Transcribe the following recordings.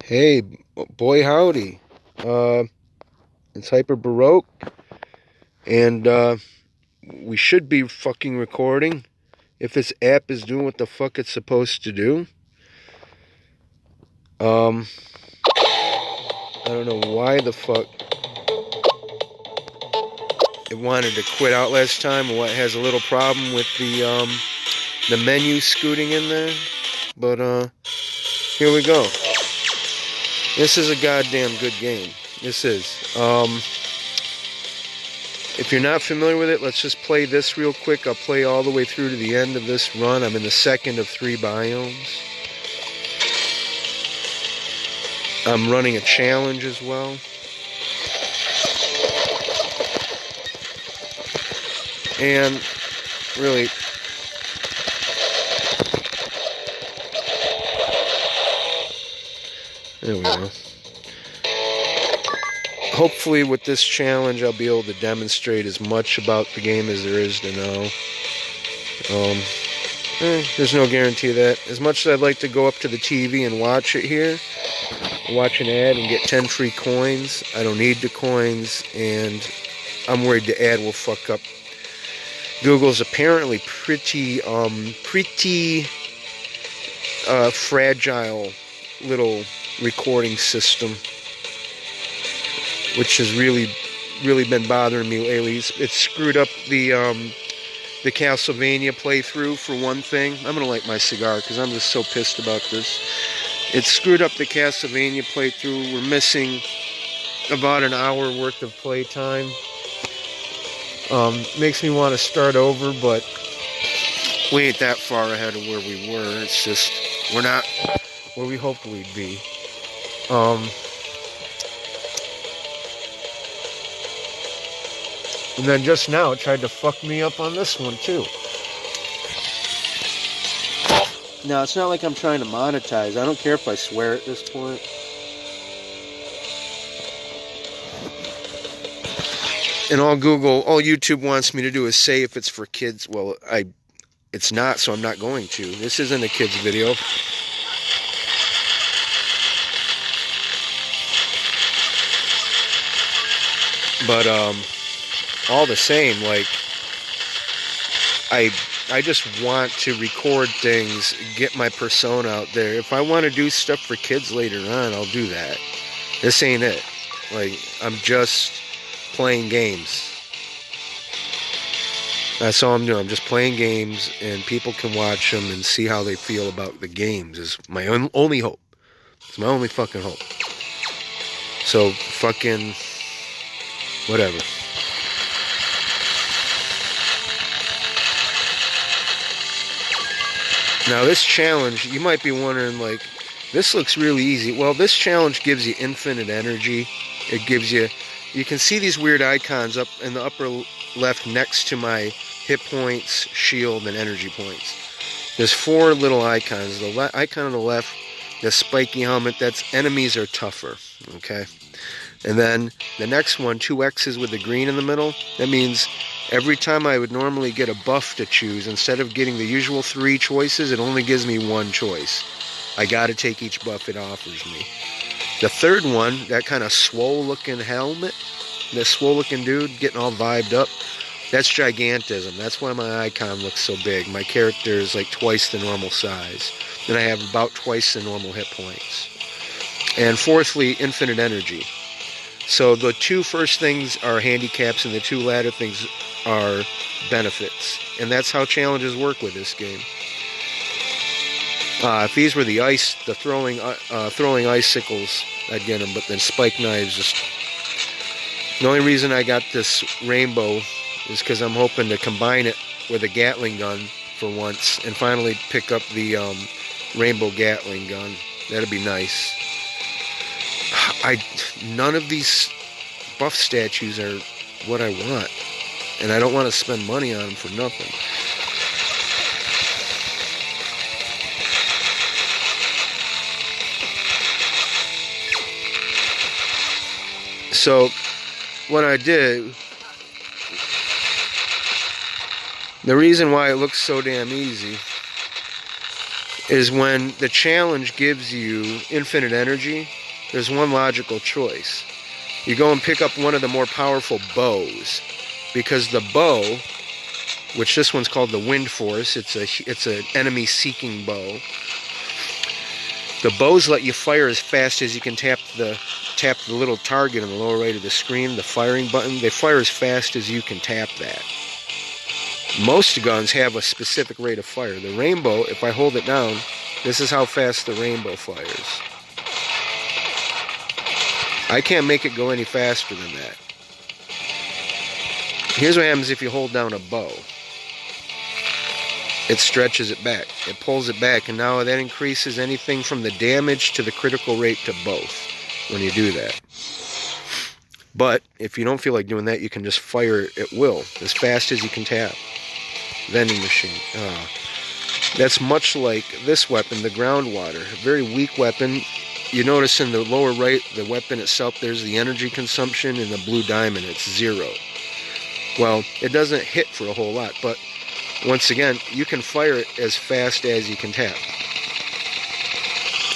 Hey, boy, howdy. Uh, it's Hyper Baroque, and we should be fucking recording if this app is doing what the fuck it's supposed to do. Um, I don't know why the fuck it wanted to quit out last time, or what has a little problem with the menu scooting in there. But here we go. This is a goddamn good game. This is. If you're not familiar with it, let's just play this real quick. I'll play all the way through to the end of this run. I'm in the second of 3 biomes. I'm running a challenge as well. And really, there we go. Hopefully with this challenge I'll be able to demonstrate as much about the game as there is to know. There's no guarantee of that. As much as I'd like to go up to the TV and watch it here, watch an ad and get 10 free coins, I don't need the coins, and I'm worried the ad will fuck up. Google's apparently pretty fragile little recording system, which has really been bothering me lately. It's screwed up the Castlevania playthrough, for one thing. I'm gonna light my cigar because I'm just so pissed about this. It screwed up the Castlevania playthrough. We're missing about an hour worth of playtime. Makes me want to start over, but we ain't that far ahead of where we were. It's just we're not where we hoped we'd be. And then just now it tried to fuck me up on this one too. Now, it's not like I'm trying to monetize. I don't care if I swear at this point. And all YouTube wants me to do is say if it's for kids. Well, it's not, so I'm not going to. This isn't a kid's video. But all the same, like, I just want to record things, get my persona out there. If I want to do stuff for kids later on, I'll do that. This ain't it. Like, I'm just playing games. That's all I'm doing. I'm just playing games, and people can watch them and see how they feel about the games. Is my only hope. It's my only fucking hope. So, fucking whatever. Now, this challenge, you might be wondering, like, this looks really easy. Well, this challenge gives you infinite energy. It gives you can see these weird icons up in the upper left next to my hit points, shield, and energy points. There's 4 little icons. The icon on the left, the spiky helmet, that's enemies are tougher, okay? And then the next one, 2 X's with the green in the middle, that means every time I would normally get a buff to choose, instead of getting the usual 3 choices, it only gives me 1 choice. I gotta take each buff it offers me. The third one, that kind of swole-looking helmet, this swole-looking dude getting all vibed up, that's gigantism. That's why my icon looks so big. My character is like twice the normal size. And I have about twice the normal hit points. And fourthly, infinite energy. So the 2 first things are handicaps, and the 2 latter things are benefits. And that's how challenges work with this game. If these were the throwing icicles, I'd get them. But then spike knives, just the only reason I got this rainbow is because I'm hoping to combine it with a Gatling gun for once, and finally pick up the rainbow Gatling gun. That'd be nice. None of these buff statues are what I want, and I don't want to spend money on them for nothing. So what I did, the reason why it looks so damn easy is when the challenge gives you infinite energy, there's one logical choice. You go and pick up one of the more powerful bows, because the bow, which this one's called the Wind Force, it's an enemy seeking bow. The bows let you fire as fast as you can tap the little target in the lower right of the screen, the firing button. They fire as fast as you can tap that. Most guns have a specific rate of fire. The Rainbow, if I hold it down, this is how fast the Rainbow fires. I can't make it go any faster than that. Here's what happens if you hold down a bow. It stretches it back. It pulls it back, and now that increases anything from the damage to the critical rate to both when you do that. But if you don't feel like doing that, you can just fire at will, as fast as you can tap. Vending machine. That's much like this weapon, the Ground Water. A very weak weapon. You notice in the lower right, the weapon itself, there's the energy consumption. In the blue diamond, it's 0. Well, it doesn't hit for a whole lot, but once again, you can fire it as fast as you can tap.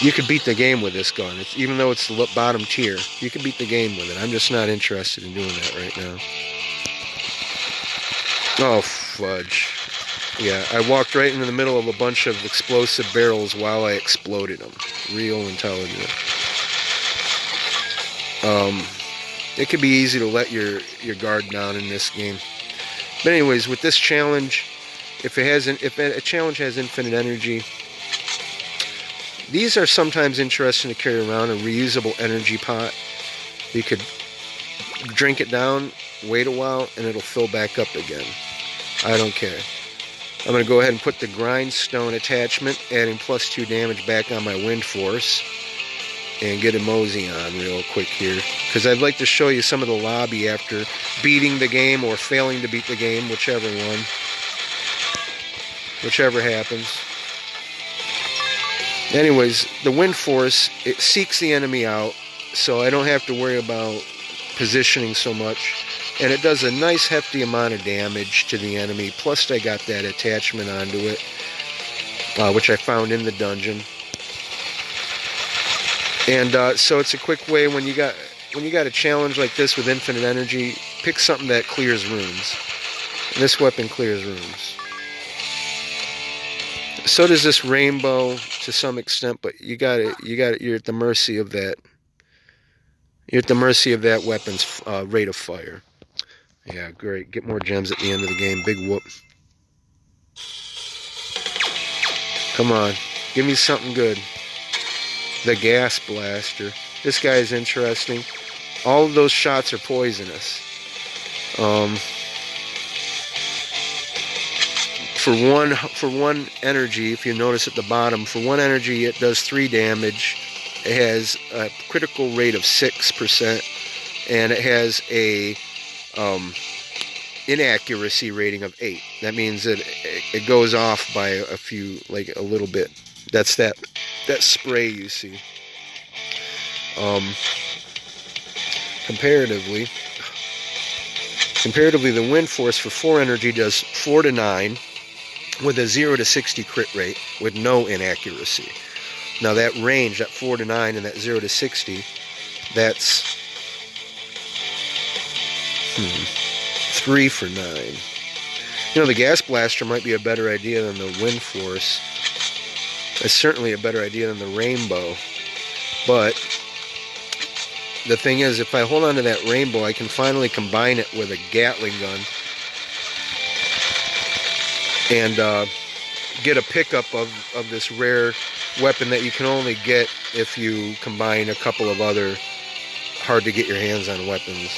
You could beat the game with this gun. Even though it's the bottom tier, you can beat the game with it. I'm just not interested in doing that right now. Oh, fudge. Yeah, I walked right into the middle of a bunch of explosive barrels while I exploded them. Real intelligent. It could be easy to let your guard down in this game. But anyways, with this challenge, if a challenge has infinite energy, these are sometimes interesting to carry around, a reusable energy pot. You could drink it down, wait a while, and it'll fill back up again. I don't care. I'm going to go ahead and put the grindstone attachment, adding +2 damage back on my Wind Force, and get a mosey on real quick here, because I'd like to show you some of the lobby after beating the game or failing to beat the game, whichever happens. Anyways, the Wind Force, it seeks the enemy out, so I don't have to worry about positioning so much. And it does a nice hefty amount of damage to the enemy. Plus I got that attachment onto it, which I found in the dungeon. And so it's a quick way when you got a challenge like this with infinite energy, pick something that clears rooms. And this weapon clears rooms. So does this Rainbow to some extent, but you're at the mercy of that. You're at the mercy of that weapon's rate of fire. Yeah, great. Get more gems at the end of the game. Big whoop. Come on. Give me something good. The Gas Blaster. This guy is interesting. All of those shots are poisonous. For one energy, if you notice at the bottom, for 1 energy it does 3 damage. It has a critical rate of 6%, and it has a inaccuracy rating of 8. That means that it goes off by a few, like a little bit. That's that spray you see. Comparatively, the Wind Force for 4 energy does 4 to 9 with a 0 to 60 crit rate with no inaccuracy. Now that range, that 4 to 9 and that 0 to 60, that's 3 for 9. You know, the Gas Blaster might be a better idea than the Wind Force. It's certainly a better idea than the Rainbow. But the thing is, if I hold on to that Rainbow, I can finally combine it with a Gatling gun and get a pickup of this rare weapon that you can only get if you combine a couple of other hard to get your hands on weapons.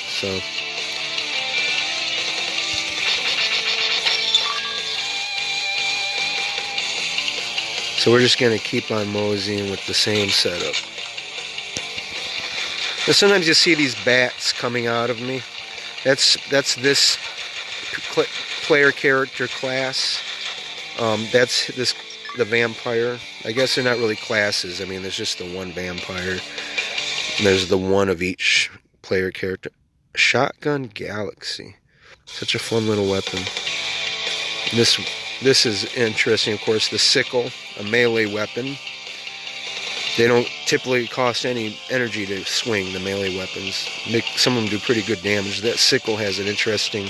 So we're just going to keep on moseying with the same setup. Now sometimes you see these bats coming out of me. That's this player character class. That's the vampire. I guess they're not really classes. I mean, there's just the one vampire. And there's the one of each player character. Shotgun Galaxy. Such a fun little weapon. And This is interesting, of course, the sickle, a melee weapon. They don't typically cost any energy to swing, the melee weapons. Some of them do pretty good damage. That sickle has an interesting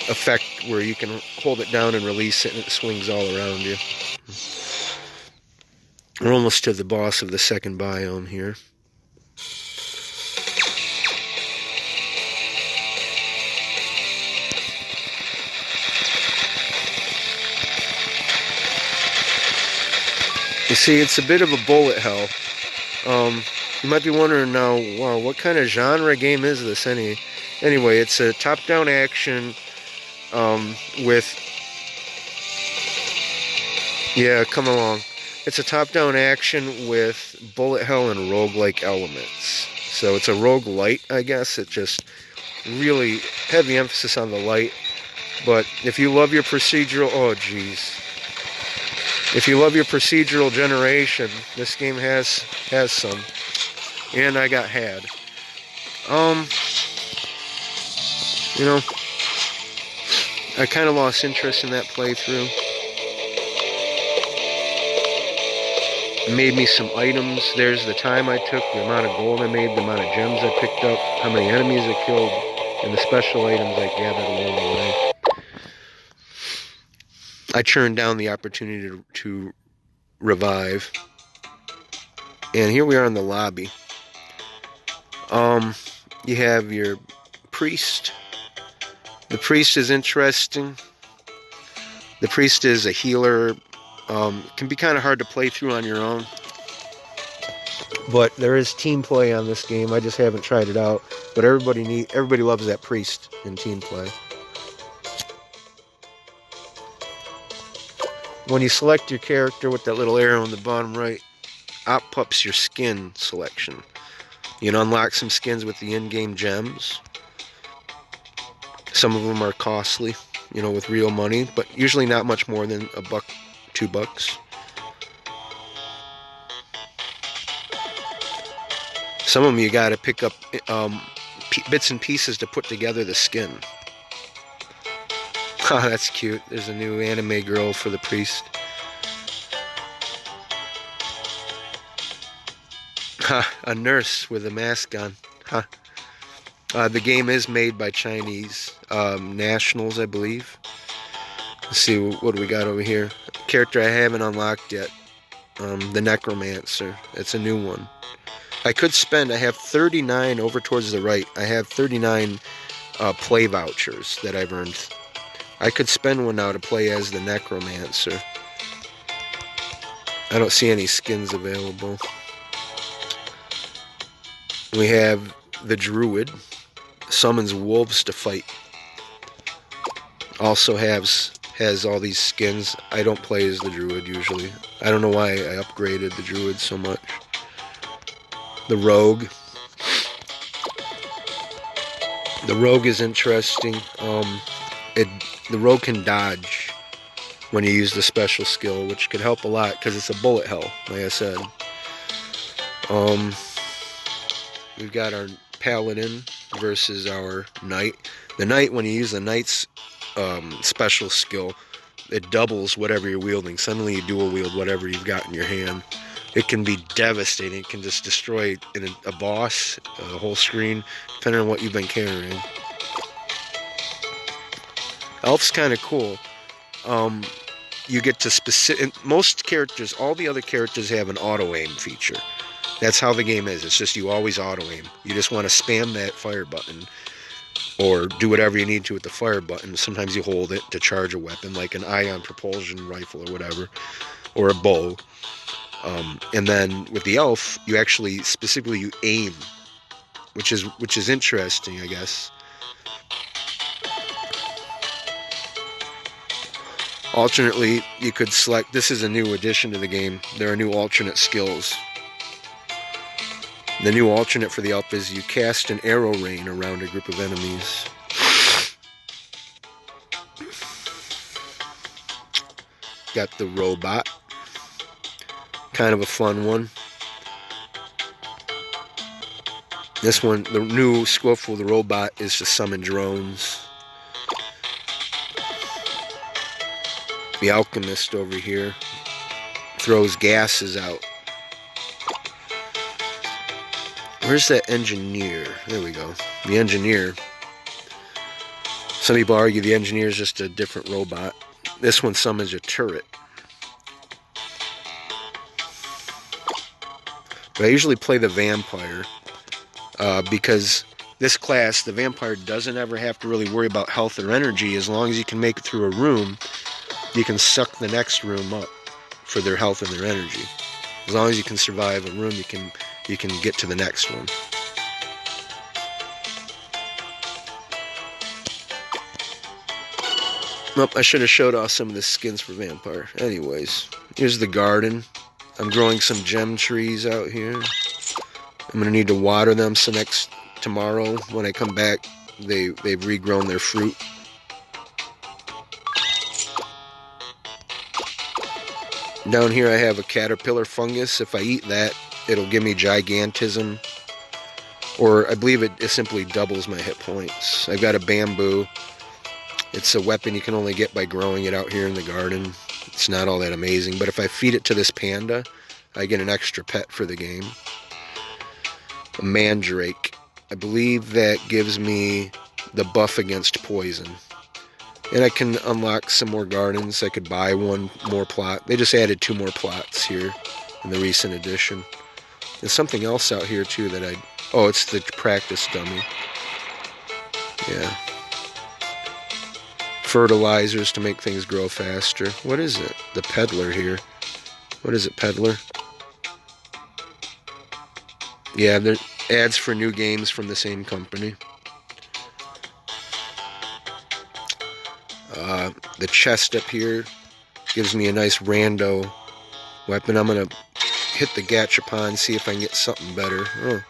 effect where you can hold it down and release it and it swings all around you. We're almost to the boss of the second biome here. You see, it's a bit of a bullet hell. You might be wondering now, wow, what kind of genre game is this anyway? It's a top-down action with... Yeah, come along. It's a top-down action with bullet hell and roguelike elements. So it's a roguelite, I guess. It just really heavy emphasis on the light. But if you love your procedural... Oh, geez. If you love your procedural generation, this game has some. And I got had. You know, I kind of lost interest in that playthrough. It made me some items. There's the time I took, the amount of gold I made, the amount of gems I picked up, how many enemies I killed, and the special items I gathered along the way. I turned down the opportunity to revive. And here we are in the lobby. You have your priest. The priest is interesting. The priest is a healer. Can be kind of hard to play through on your own. But there is team play on this game. I just haven't tried it out. But everybody loves that priest in team play. When you select your character with that little arrow in the bottom right, up pops your skin selection. You can unlock some skins with the in-game gems. Some of them are costly, with real money, but usually not much more than $1, $2. Some of them you gotta pick up bits and pieces to put together the skin. Oh, that's cute. There's a new anime girl for the priest. A nurse with a mask on. The game is made by Chinese nationals, I believe. Let's see, what do we got over here? A character I haven't unlocked yet. The Necromancer. It's a new one. I have 39 over towards the right. I have 39 play vouchers that I've earned. I could spend one now to play as the Necromancer. I don't see any skins available. We have the Druid. Summons wolves to fight. Also has all these skins. I don't play as the Druid usually. I don't know why I upgraded the Druid so much. The Rogue. The Rogue is interesting. The Rogue can dodge when you use the special skill, which could help a lot because it's a bullet hell, like I said. We've got our Paladin versus our Knight. The Knight, when you use the Knight's special skill, it doubles whatever you're wielding. Suddenly you dual wield whatever you've got in your hand. It can be devastating. It can just destroy a boss, a whole screen, depending on what you've been carrying. Elf's kind of cool. You get to most characters, all the other characters have an auto-aim feature. That's how the game is. It's just you always auto-aim. You just want to spam that fire button or do whatever you need to with the fire button. Sometimes you hold it to charge a weapon, like an ion propulsion rifle or whatever, or a bow. And then with the elf, you actually specifically you aim, which is interesting, I guess. Alternately, you could select. This is a new addition to the game. There are new alternate skills. The new alternate for the elf is you cast an arrow rain around a group of enemies. Got the robot. Kind of a fun one. This one, the new skill for the robot is to summon drones. The alchemist over here throws gases out. Where's that engineer? There we go. The engineer. Some people argue the engineer is just a different robot. This one summons a turret. But I usually play the vampire because this class, the vampire doesn't ever have to really worry about health or energy. As long as you can make it through a room, you can suck the next room up for their health and their energy. As long as you can survive a room, you can get to the next one. Nope, I should have showed off some of the skins for vampire. Anyways, here's the garden. I'm growing some gem trees out here. I'm gonna need to water them, so tomorrow when I come back, they've regrown their fruit. Down here I have a caterpillar fungus. If I eat that, it'll give me gigantism. Or I believe it simply doubles my hit points. I've got a bamboo. It's a weapon you can only get by growing it out here in the garden. It's not all that amazing. But if I feed it to this panda, I get an extra pet for the game. A mandrake. I believe that gives me the buff against poison. And I can unlock some more gardens. I could buy one more plot. They just added 2 more plots here in the recent edition. There's something else out here too that oh, it's the practice dummy. Yeah. Fertilizers to make things grow faster. What is it? The peddler here. What is it, peddler? Yeah, they're ads for new games from the same company. The chest up here gives me a nice rando weapon. I'm going to hit the gachapon, see if I can get something better. Oh,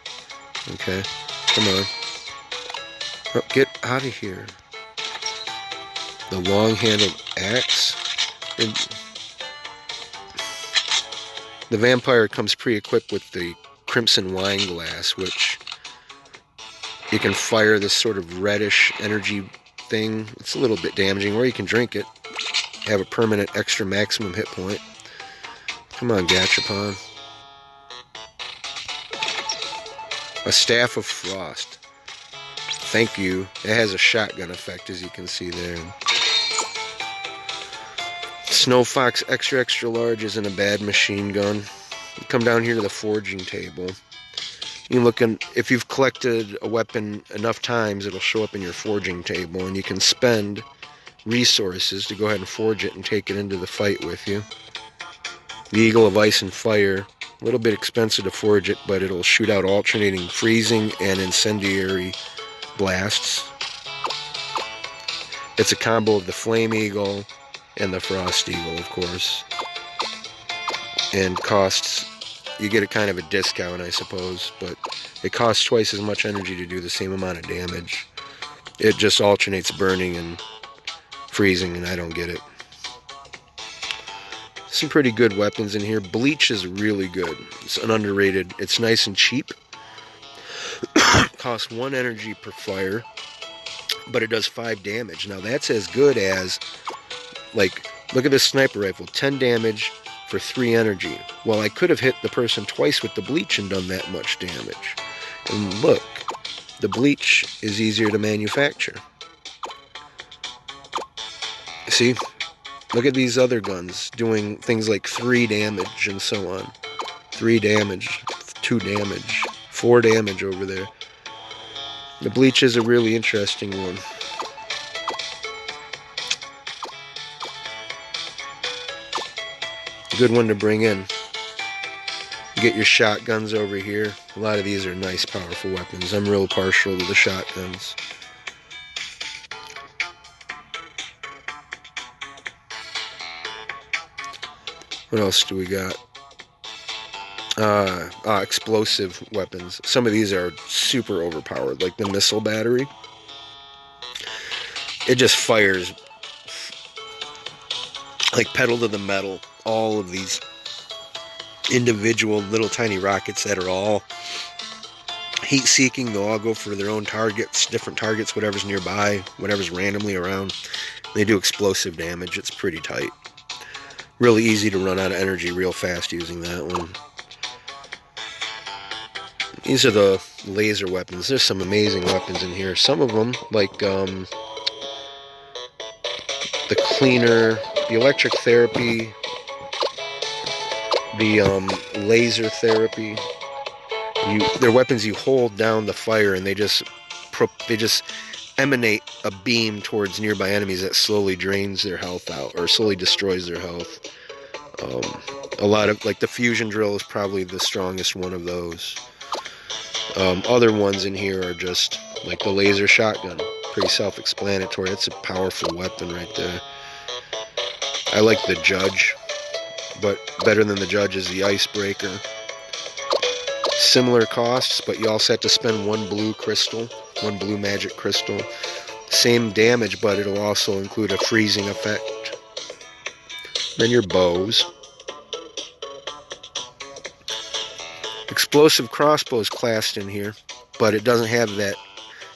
okay. Come on. Oh, get out of here. The long-handled axe. The vampire comes pre-equipped with the crimson wine glass, which you can fire this sort of reddish energy thing. It's a little bit damaging, or you can drink it. Have a permanent extra maximum hit point. Come on, gachapon. A staff of frost. Thank you. It has a shotgun effect, as you can see there. Snow Fox extra large isn't a bad machine gun. You come down here to the forging table. You look if you've collected a weapon enough times, it'll show up in your forging table, and you can spend resources to go ahead and forge it and take it into the fight with you. The Eagle of Ice and Fire, a little bit expensive to forge it, but it'll shoot out alternating freezing and incendiary blasts. It's a combo of the Flame Eagle and the Frost Eagle, of course. And costs, you get a kind of a discount, I suppose, but it costs twice as much energy to do the same amount of damage. It just alternates burning and freezing, and I don't get it. Some pretty good weapons in here. Bleach is really good. It's an underrated. It's nice and cheap. Costs 1 energy per fire, but it does 5 damage. Now that's as good as, like, look at this sniper rifle. 10 damage for 3 energy. Well, I could have hit the person twice with the bleach and done that much damage. And look, the bleach is easier to manufacture. See? Look at these other guns doing things like 3 damage and so on. 3 damage, 2 damage, 4 damage over there. The bleach is a really interesting one. A good one to bring in. You get your shotguns over here. A lot of these are nice, powerful weapons. I'm real partial to the shotguns. What else do we got? Explosive weapons. Some of these are super overpowered, like the missile battery. It just fires like pedal to the metal. All of these individual little tiny rockets that are all heat-seeking. They'll all go for their own targets, different targets, whatever's nearby, whatever's randomly around. They do explosive damage. It's pretty tight. Really easy to run out of energy real fast using that one. These are the laser weapons. There's some amazing weapons in here. Some of them, like the cleaner, the electric therapy, the laser therapy. They're weapons you hold down the fire and they just emanate a beam towards nearby enemies that slowly drains their health out or slowly destroys their health. A lot of, like, the fusion drill is probably the strongest one of those. Other ones in here are just like the laser shotgun. Pretty self-explanatory. It's a powerful weapon right there. I like the Judge, but better than the Judge is the Icebreaker. Similar costs, but you also have to spend one blue magic crystal. Same damage, but it'll also include a freezing effect. Then your bows. Explosive crossbow is classed in here, but it doesn't have that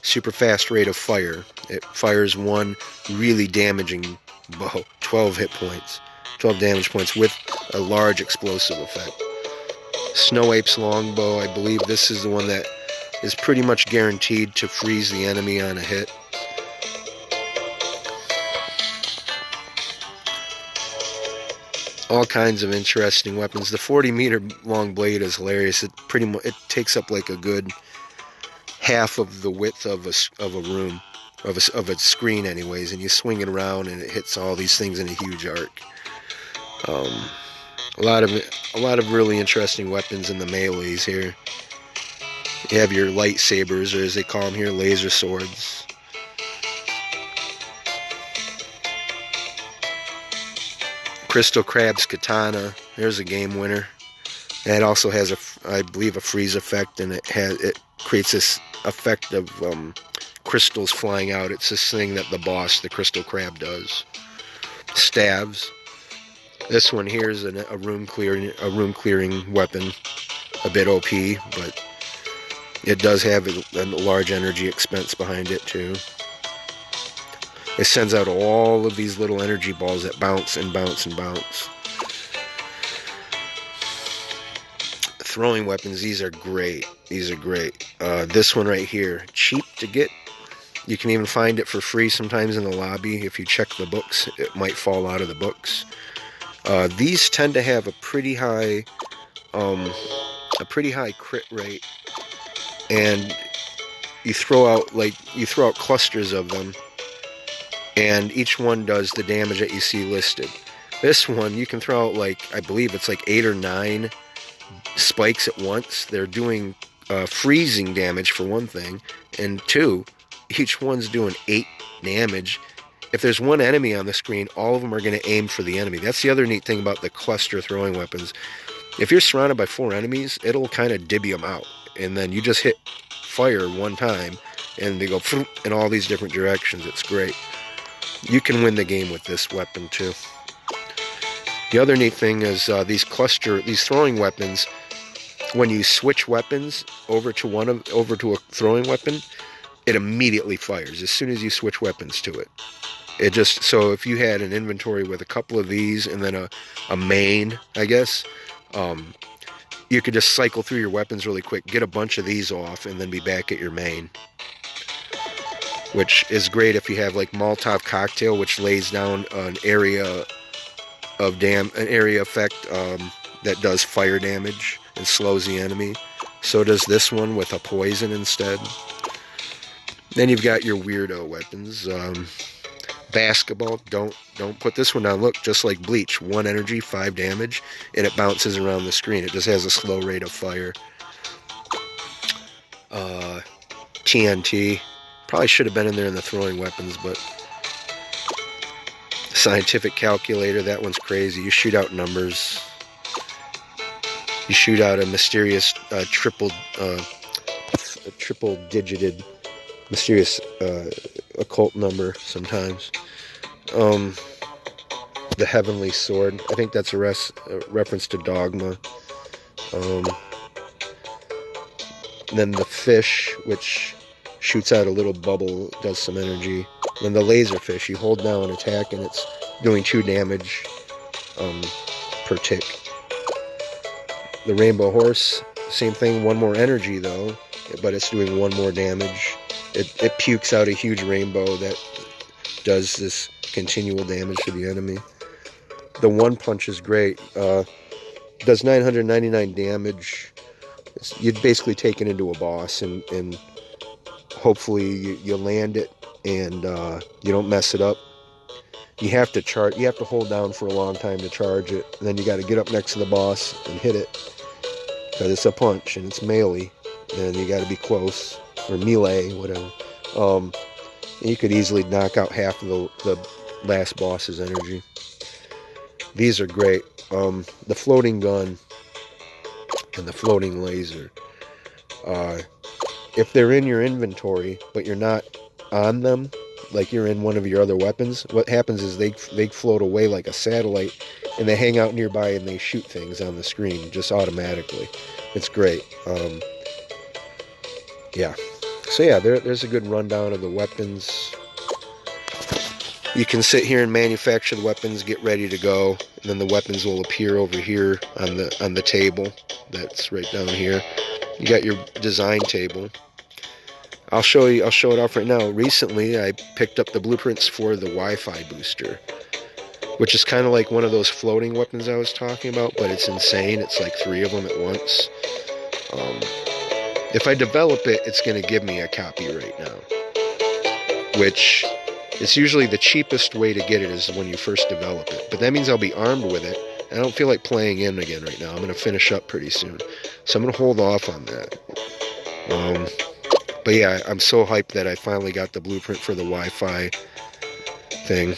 super fast rate of fire. It fires one really damaging bow, 12 hit points, 12 damage points with a large explosive effect. Snow Ape's longbow, I believe this is the one that is pretty much guaranteed to freeze the enemy on a hit. All kinds of interesting weapons. The 40-meter long blade is hilarious. It takes up like a good half of the width of a room, of a screen, anyways. And you swing it around, and it hits all these things in a huge arc. A lot of really interesting weapons in the melees here. You have your lightsabers, or as they call them here, laser swords. Crystal Crab's Katana, there's a game winner. It also has I believe a freeze effect, and it creates this effect of crystals flying out. It's this thing that the boss, the Crystal Crab, does. Staves. This one here is a room clearing weapon, a bit OP, but it does have a large energy expense behind it too. It sends out all of these little energy balls that bounce and bounce and bounce. Throwing weapons, these are great. This one right here, cheap to get. You can even find it for free sometimes in the lobby. If you check the books, it might fall out of the books. These tend to have a pretty high crit rate, and you throw out clusters of them, and each one does the damage that you see listed. This one, you can throw out I believe it's 8 or 9 spikes at once. They're doing freezing damage for one thing, and 2, each one's doing 8 damage. If there's one enemy on the screen, all of them are going to aim for the enemy. That's the other neat thing about the cluster throwing weapons. If you're surrounded by 4 enemies, it'll kind of dibby them out, and then you just hit fire one time, and they go in all these different directions. It's great. You can win the game with this weapon too. The other neat thing is these throwing weapons. When you switch weapons over to a throwing weapon, it immediately fires as soon as you switch weapons to it. So if you had an inventory with a couple of these and then a main, I guess, you could just cycle through your weapons really quick, get a bunch of these off, and then be back at your main. Which is great if you have Molotov Cocktail, which lays down an area effect that does fire damage and slows the enemy. So does this one with a poison instead. Then you've got your weirdo weapons. Basketball, don't put this one down. Look, just like Bleach, 1 energy, 5 damage, and it bounces around the screen. It just has a slow rate of fire. TNT, probably should have been in there in the throwing weapons, but scientific calculator, that one's crazy. You shoot out numbers. You shoot out a mysterious triple-digited mysterious occult number sometimes. The Heavenly Sword, I think that's a reference to Dogma. Then the fish, which shoots out a little bubble, does some energy. Then the laser fish, you hold down and attack, and it's doing 2 damage. per tick. The Rainbow Horse, same thing, 1 more energy though, but it's doing 1 more damage. It pukes out a huge rainbow that does this continual damage to the enemy. The One Punch is great. Does 999 damage. You'd basically take it into a boss, and hopefully you land it and you don't mess it up. You have to charge. You have to hold down for a long time to charge it. And then you got to get up next to the boss and hit it, because it's a punch and it's melee, and you got to be close, or melee, whatever. You could easily knock out half of the last boss's energy. These are great. The floating gun and the floating laser. If they're in your inventory, but you're not on them, like you're in one of your other weapons, what happens is they float away like a satellite, and they hang out nearby and they shoot things on the screen just automatically. It's great. Yeah. So yeah, there's a good rundown of the weapons. You can sit here and manufacture the weapons, get ready to go, and then the weapons will appear over here on the table. That's right down here. You got your design table. I'll show it off right now. Recently, I picked up the blueprints for the Wi-Fi booster, which is kind of like one of those floating weapons I was talking about, but it's insane. It's like 3 of them at once. If I develop it, it's going to give me a copy right now, which it's usually the cheapest way to get it is when you first develop it. But that means I'll be armed with it. I don't feel like playing in again right now. I'm going to finish up pretty soon. So I'm going to hold off on that. But yeah, I'm so hyped that I finally got the blueprint for the Wi-Fi thing.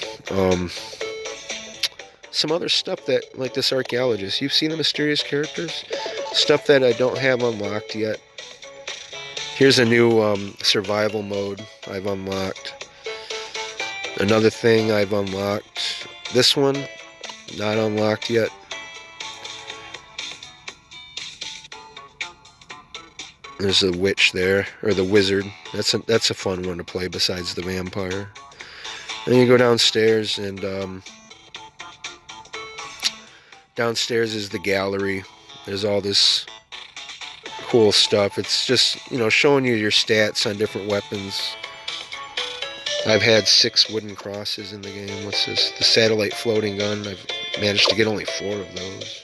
Some other stuff that, like this archaeologist, you've seen the mysterious characters? Stuff that I don't have unlocked yet. Here's a new survival mode I've unlocked. Another thing I've unlocked. This one, not unlocked yet. There's the witch there, or the wizard. That's a fun one to play besides the vampire. Then you go downstairs, and downstairs is the gallery. There's all this cool stuff. It's just, showing you your stats on different weapons. I've had 6 wooden crosses in the game. What's this? The satellite floating gun. I've managed to get only 4 of those.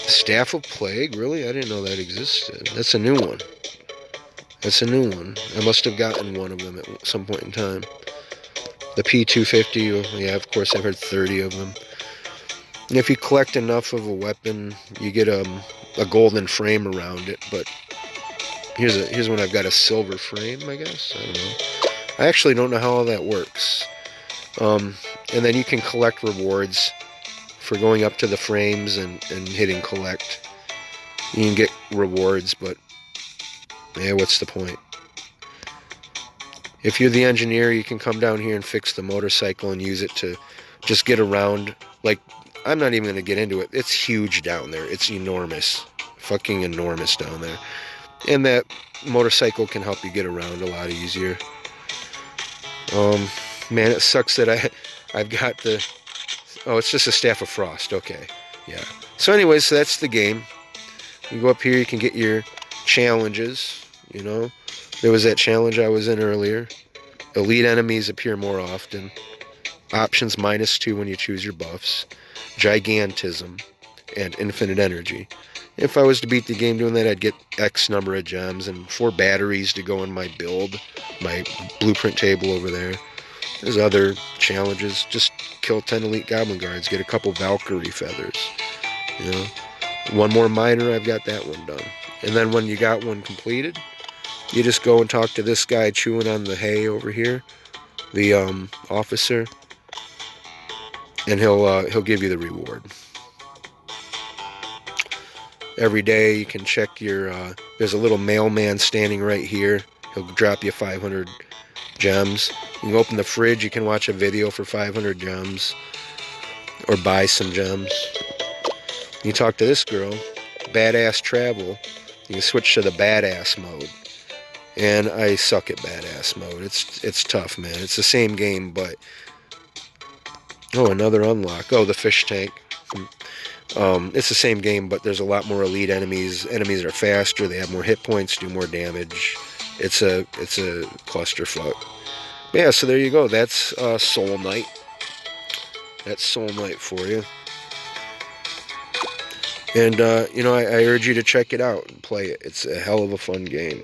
Staff of Plague? Really? I didn't know that existed. That's a new one. I must have gotten one of them at some point in time. The P250, yeah, of course I've heard 30 of them. And if you collect enough of a weapon, you get a golden frame around it, but here's one I've got a silver frame, I guess. I don't know. I actually don't know how all that works. And then you can collect rewards for going up to the frames and hitting collect. You can get rewards, but yeah, what's the point? If you're the engineer, you can come down here and fix the motorcycle and use it to just get around. Like, I'm not even going to get into it. It's huge down there. It's enormous. Fucking enormous down there. And that motorcycle can help you get around a lot easier. Man, it sucks that I've got the... Oh, it's just a Staff of Frost. Okay, yeah. So anyways, so that's the game. You go up here, you can get your challenges, There was that challenge I was in earlier. Elite enemies appear more often. Options -2 when you choose your buffs. Gigantism. And infinite energy. If I was to beat the game doing that, I'd get X number of gems and 4 batteries to go in my build. My blueprint table over there. There's other challenges. Just kill 10 elite goblin guards. Get a couple Valkyrie feathers. 1 more miner. I've got that one done. And then when you got one completed, you just go and talk to this guy chewing on the hay over here, the officer, and he'll give you the reward. Every day you can check your. There's a little mailman standing right here. He'll drop you 500 gems. You can open the fridge. You can watch a video for 500 gems, or buy some gems. You talk to this girl, badass travel. You can switch to the badass mode. And I suck at badass mode. It's tough, man. It's the same game, but Oh, another unlock. Oh, the fish tank. It's the same game, but there's a lot more elite enemies. Enemies are faster. They have more hit points, do more damage. It's a clusterfuck. Yeah, so there you go. That's Soul Knight. That's Soul Knight for you. And I urge you to check it out and play it. It's a hell of a fun game.